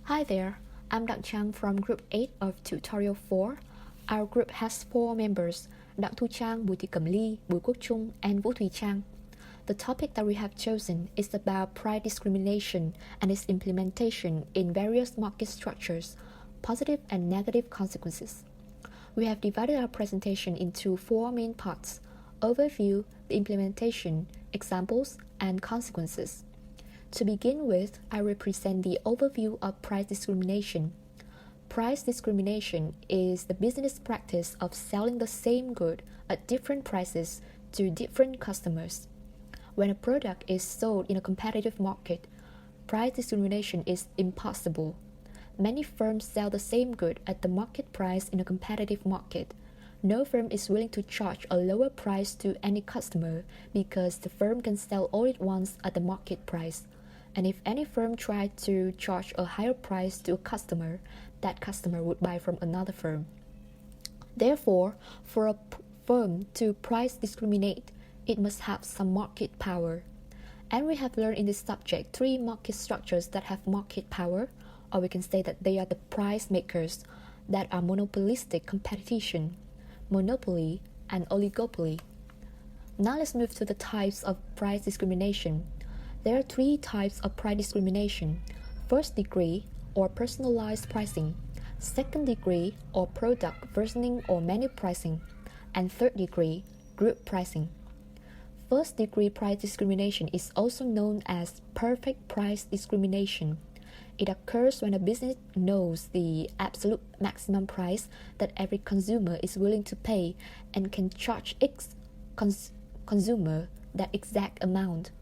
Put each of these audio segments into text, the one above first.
Hi there, I'm Đặng Trang from Group 8 of Tutorial 4. Our group has 4 members, Đặng Thu Trang, Bùi Thị Cẩm Ly, Bùi Quốc Trung, and Vũ Thùy Trang. The topic that we have chosen is about price discrimination and its implementation in various market structures, positive and negative consequences. We have divided our presentation into 4 main parts: overview, the implementation, examples, and consequences. To begin with, I will present the overview of price discrimination. Price discrimination is the business practice of selling the same good at different prices to different customers. When a product is sold in a competitive market, price discrimination is impossible. Many firms sell the same good at the market price in a competitive market. No firm is willing to charge a lower price to any customer because the firm can sell all it wants at the market price. And if any firm tried to charge a higher price to a customer, that customer would buy from another firm. Therefore, for a firm to price discriminate, it must have some market power. And we have learned in this subject 3 market structures that have market power, or we can say that they are the price makers, that are monopolistic competition, monopoly, and oligopoly. Now let's move to the types of price discrimination. There are 3 types of price discrimination: first degree, or personalized pricing; second degree, or product versioning or menu pricing; and third degree, group pricing. First degree price discrimination is also known as perfect price discrimination. It occurs when a business knows the absolute maximum price that every consumer is willing to pay and can charge its consumer that exact amount.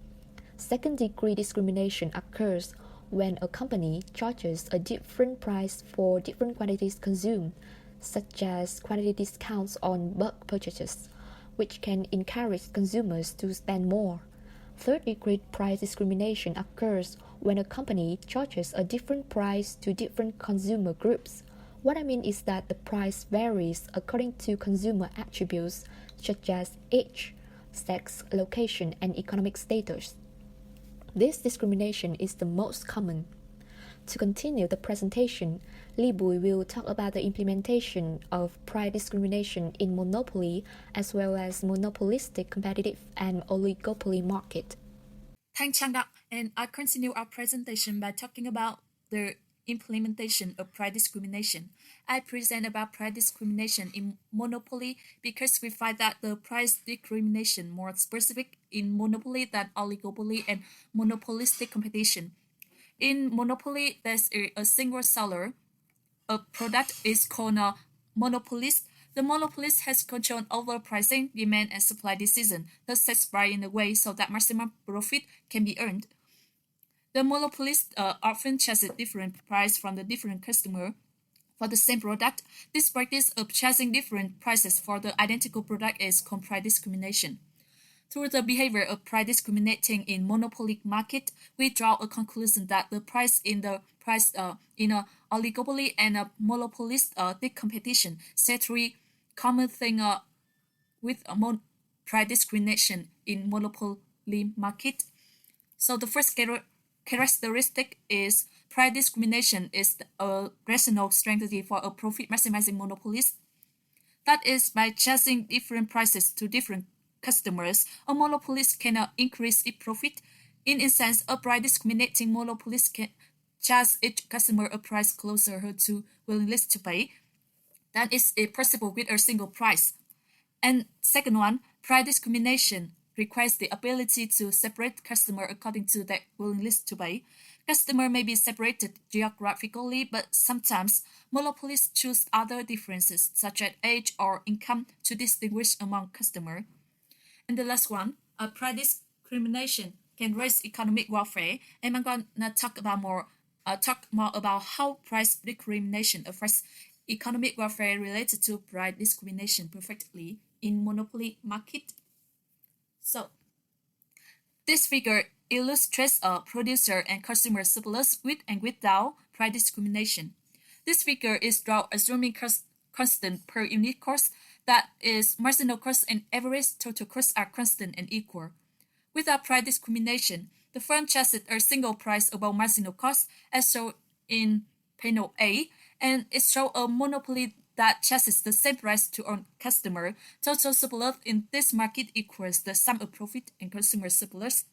Second degree discrimination occurs when a company charges a different price for different quantities consumed, such as quantity discounts on bulk purchases, which can encourage consumers to spend more. Third degree price discrimination occurs when a company charges a different price to different consumer groups. What I mean is that the price varies according to consumer attributes such as age, sex, location, and economic status. This discrimination is the most common. To continue the presentation, Li Bùi will talk about the implementation of price discrimination in monopoly as well as monopolistic, competitive, and oligopoly market. Thanks, Chang Dak, and I continue our presentation by talking about the implementation of price discrimination. I present about price discrimination in monopoly because we find that the price discrimination more specific in monopoly than oligopoly and monopolistic competition. In monopoly, there's a single seller. A product is called a monopolist. The monopolist has control over pricing, demand, and supply decision, thus sets price in a way so that maximum profit can be earned. The monopolist often charges different price from the different customer for the same product. This practice of charging different prices for the identical product is called price discrimination. Through the behavior of price discriminating in monopoly market, we draw a conclusion that the price in a oligopoly and a monopolistic competition say 3 common things with price discrimination in monopoly market. So the first characteristic is price discrimination is a rational strategy for a profit maximizing monopolist. That is, by charging different prices to different customers, a monopolist cannot increase its profit. In a sense, a price discriminating monopolist can charge each customer a price closer to willingness to pay than is possible with a single price. And second one, price discrimination requires the ability to separate customer according to their willingness to pay. Customer may be separated geographically, but sometimes monopolists choose other differences such as age or income to distinguish among customers. And the last one, price discrimination can raise economic welfare, and I'm gonna talk more about how price discrimination affects economic welfare related to price discrimination perfectly in monopoly market. So, this figure illustrates a producer and consumer surplus with and without price discrimination. This figure is drawn assuming constant per unit cost, that is, marginal cost and average total cost are constant and equal. Without price discrimination, the firm charges a single price above marginal cost, as shown in panel A, and it shows a monopoly that chases the same price to earn customer. Total surplus in this market equals the sum of profit and consumer surplus.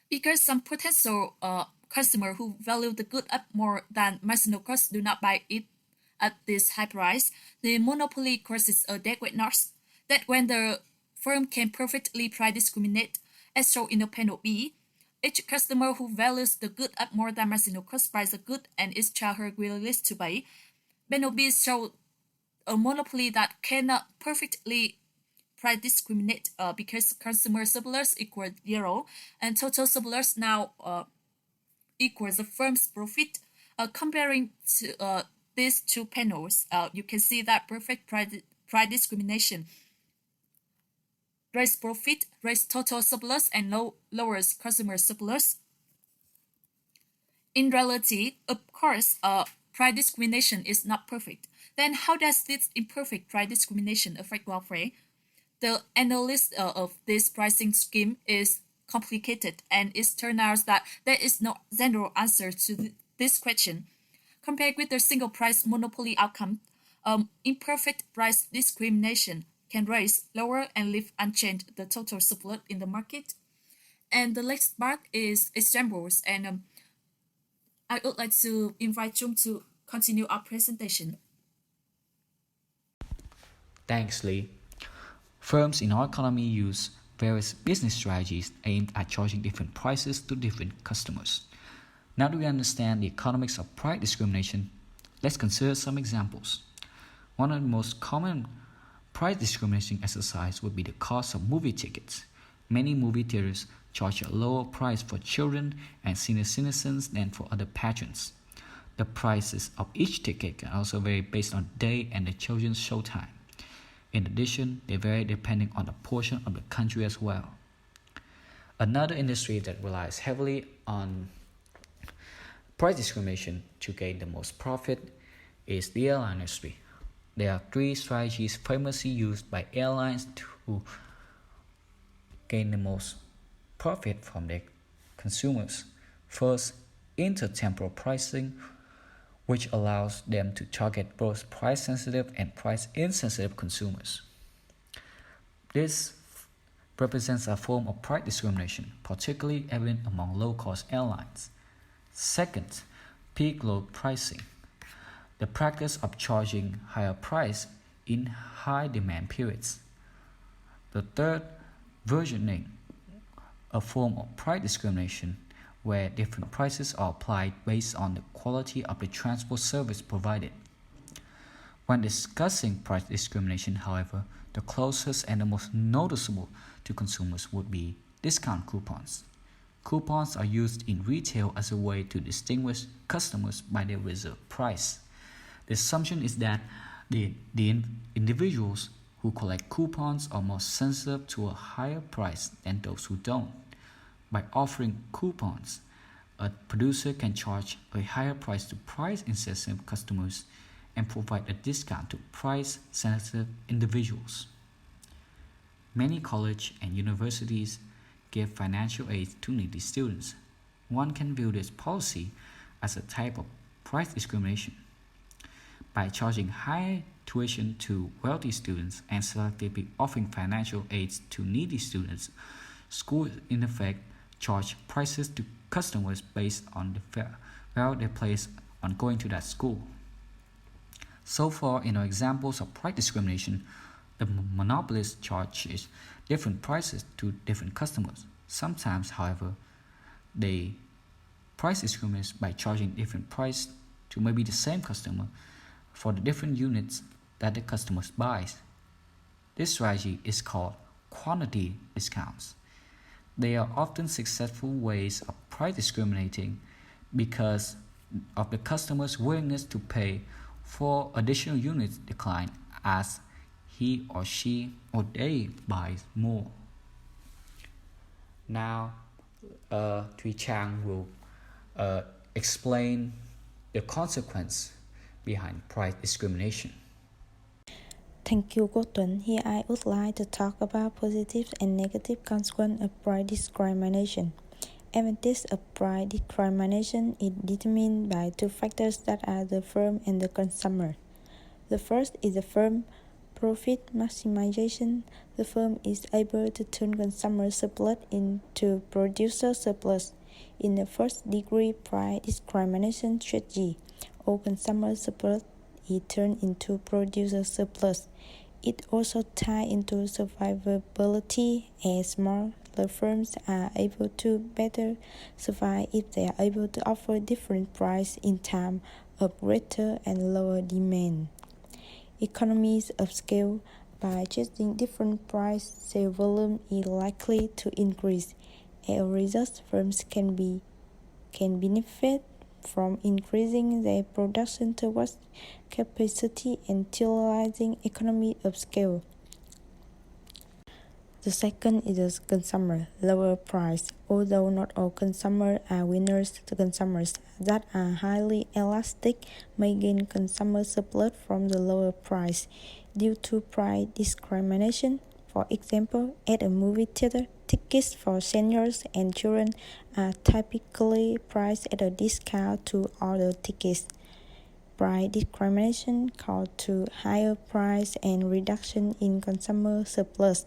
Because some potential customer who value the good at more than marginal cost do not buy it at this high price, the monopoly causes a dead weight loss. That when the firm can perfectly price discriminate, as shown in the panel B, each customer who values the good at more than marginal cost buys the good and is charged her willingness to pay. Panel B shows a monopoly that cannot perfectly price discriminate because consumer surplus equals 0 and total surplus now equals the firm's profit. Comparing to these two panels, you can see that perfect price discrimination raise profit, raise total surplus, and lowers consumer surplus. In reality, of course, price discrimination is not perfect. Then how does this imperfect price discrimination affect welfare? The analysis of this pricing scheme is complicated, and it turns out that there is no general answer to this question. Compared with the single price monopoly outcome, imperfect price discrimination can raise, lower, and leave unchanged the total surplus in the market. And the next part is examples, and I would like to invite Jung to continue our presentation. Thanks, Lee. Firms in our economy use various business strategies aimed at charging different prices to different customers. Now that we understand the economics of price discrimination, let's consider some examples. One of the most common price discrimination exercise would be the cost of movie tickets. Many movie theaters charge a lower price for children and senior citizens than for other patrons. The prices of each ticket can also vary based on the day and the children's showtime. In addition, they vary depending on the portion of the country as well. Another industry that relies heavily on price discrimination to gain the most profit is the airline industry. There are three strategies famously used by airlines to gain the most profit from their consumers. First, intertemporal pricing, which allows them to target both price-sensitive and price-insensitive consumers. This represents a form of price discrimination, particularly evident among low-cost airlines. Second, peak load pricing, the practice of charging higher price in high-demand periods. The third, versioning, a form of price discrimination where different prices are applied based on the quality of the transport service provided. When discussing price discrimination, however, the closest and the most noticeable to consumers would be discount coupons. Coupons are used in retail as a way to distinguish customers by their reserved price. The assumption is that the individuals who collect coupons are more sensitive to a higher price than those who don't. By offering coupons, a producer can charge a higher price to price-insensitive customers and provide a discount to price-sensitive individuals. Many colleges and universities give financial aid to needy students. One can view this policy as a type of price discrimination. By charging high tuition to wealthy students and selectively offering financial aids to needy students, schools in effect charge prices to customers based on the value they place on going to that school. So far, in our examples of price discrimination, the monopolist charges different prices to different customers. Sometimes, however, they price discriminate by charging different price to maybe the same customer for the different units that the customers buys. This strategy is called quantity discounts. They are often successful ways of price discriminating because of the customer's willingness to pay for additional units decline as he or she or they buys more. Now, Thùy Trang will explain the consequence behind price discrimination. Thank you, Cô Tuấn. Here I would like to talk about positive and negative consequences of price discrimination. advantage of price discrimination is determined by two factors that are the firm and the consumer. The first is the firm profit maximization. The firm is able to turn consumer surplus into producer surplus. In the first degree price discrimination strategy, all consumer surplus is turned into producer surplus. It also ties into survivability, as smaller firms are able to better survive if they are able to offer different prices in times of greater and lower demand. Economies of scale: by adjusting different price, sales volume is likely to increase. As a result, firms can benefit from increasing their production towards capacity and utilizing economy of scale. The second is the consumer, lower price. Although not all consumers are winners, the consumers that are highly elastic may gain consumer surplus from the lower price due to price discrimination. For example, at a movie theater, tickets for seniors and children are typically priced at a discount to other tickets. Price discrimination calls to higher price and reduction in consumer surplus.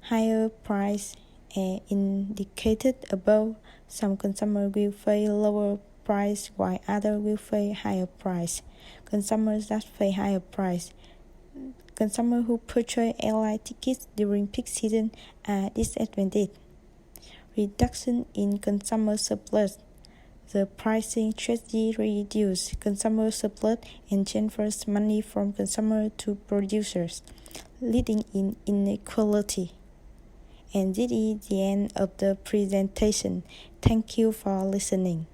Higher price, as indicated above, some consumers will pay lower price while others will pay higher price. Consumers that pay higher price. Consumers who purchase airline tickets during peak season are disadvantaged. Reduction in consumer surplus. The pricing strategy reduces consumer surplus and transfers money from consumers to producers, leading in inequality. And this is the end of the presentation. Thank you for listening.